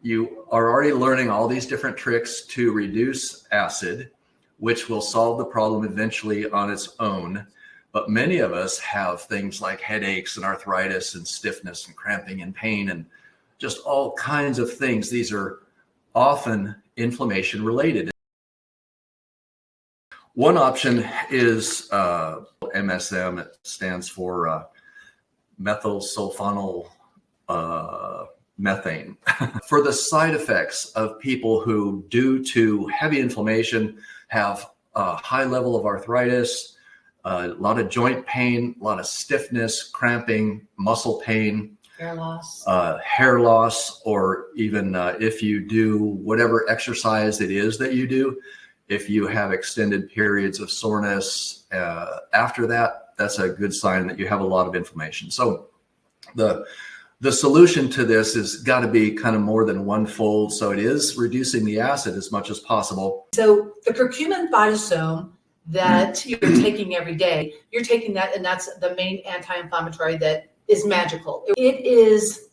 you are already learning all these different tricks to reduce acid, which will solve the problem eventually on its own. But many of us have things like headaches and arthritis and stiffness and cramping and pain and just all kinds of things. These are often inflammation related. One option is MSM. It stands for methyl sulfonyl methane. For the side effects of people who, due to heavy inflammation, have a high level of arthritis, a lot of joint pain, a lot of stiffness, cramping, muscle pain, hair loss, or even if you do whatever exercise it is that you do, if you have extended periods of soreness after that, that's a good sign that you have a lot of inflammation. So the solution to this has got to be kind of more than one-fold. So it is reducing the acid as much as possible. So the curcumin phytosome that you're taking every day, you're taking that, and that's the main anti-inflammatory that is magical. It is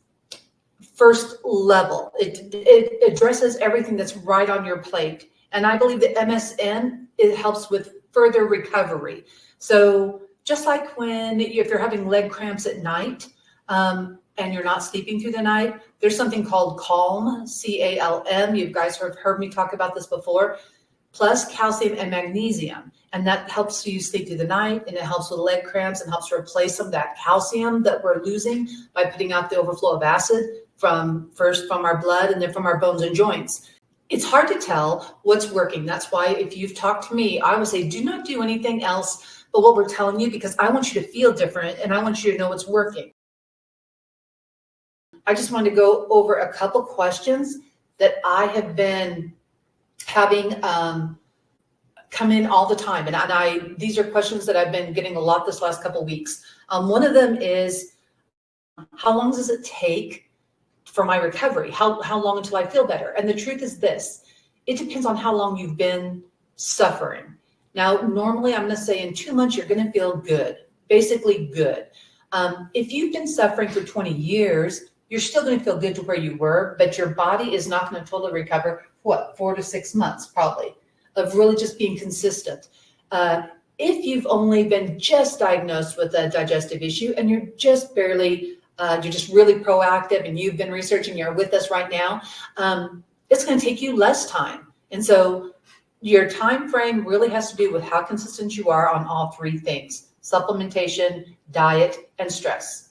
first level. It addresses everything that's right on your plate. And I believe that MSM, it helps with further recovery. So just like if you're having leg cramps at night, and you're not sleeping through the night, there's something called Calm, C-A-L-M. You guys have heard me talk about this before, plus calcium and magnesium. And that helps you sleep through the night, and it helps with leg cramps and helps replace some of that calcium that we're losing by putting out the overflow of acid first from our blood and then from our bones and joints. It's hard to tell what's working. That's why if you've talked to me, I would say do not do anything else but what we're telling you, because I want you to feel different and I want you to know what's working. I just wanted to go over a couple questions that I have been having come in all the time. And these are questions that I've been getting a lot this last couple of weeks. One of them is, how long does it take for my recovery? How long until I feel better? And the truth is this, it depends on how long you've been suffering. Now, normally I'm going to say in 2 months, you're going to feel good, basically good. If you've been suffering for 20 years, you're still going to feel good to where you were, but your body is not going to totally recover, 4 to 6 months probably, of really just being consistent. If you've only been just diagnosed with a digestive issue and you're just barely, you're just really proactive and you've been researching, you're with us right now, it's going to take you less time. And so your time frame really has to do with how consistent you are on all three things: supplementation, diet, and stress.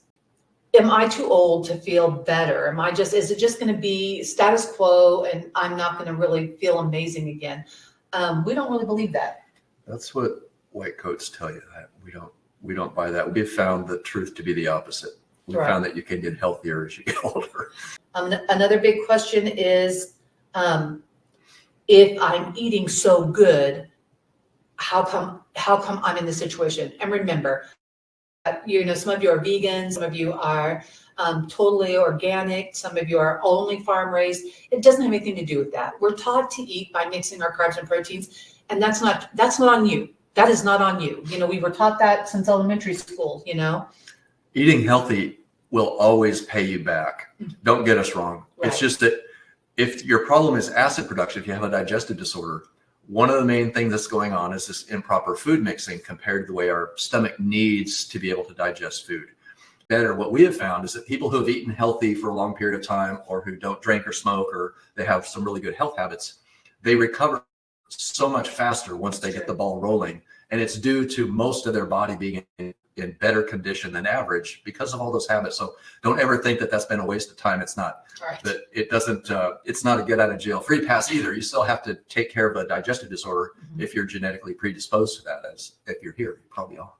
Am I too old to feel better? Is it just going to be status quo and I'm not going to really feel amazing again? We don't really believe that. That's what white coats tell you. That we don't buy that. We've found the truth to be the opposite. We found that you can get healthier as you get older. Another big question is, if I'm eating so good, how come I'm in this situation? And remember, some of you are vegan, some of you are totally organic, some of you are only farm raised. It doesn't have anything to do with that. We're taught to eat by mixing our carbs and proteins, and that's not on you. That is not on you. We were taught that since elementary school. Eating healthy will always pay you back. Don't get us wrong. Right. It's just that if your problem is acid production, if you have a digestive disorder, one of the main things that's going on is this improper food mixing compared to the way our stomach needs to be able to digest food. Better, what we have found is that people who have eaten healthy for a long period of time, or who don't drink or smoke, or they have some really good health habits, they recover so much faster once they get the ball rolling. And it's due to most of their body being in better condition than average because of all those habits. So don't ever think that that's been a waste of time. It's not. Right. But it doesn't, it's not a get out of jail free pass either. You still have to take care of a digestive disorder if you're genetically predisposed to that. As if you're here, you probably are.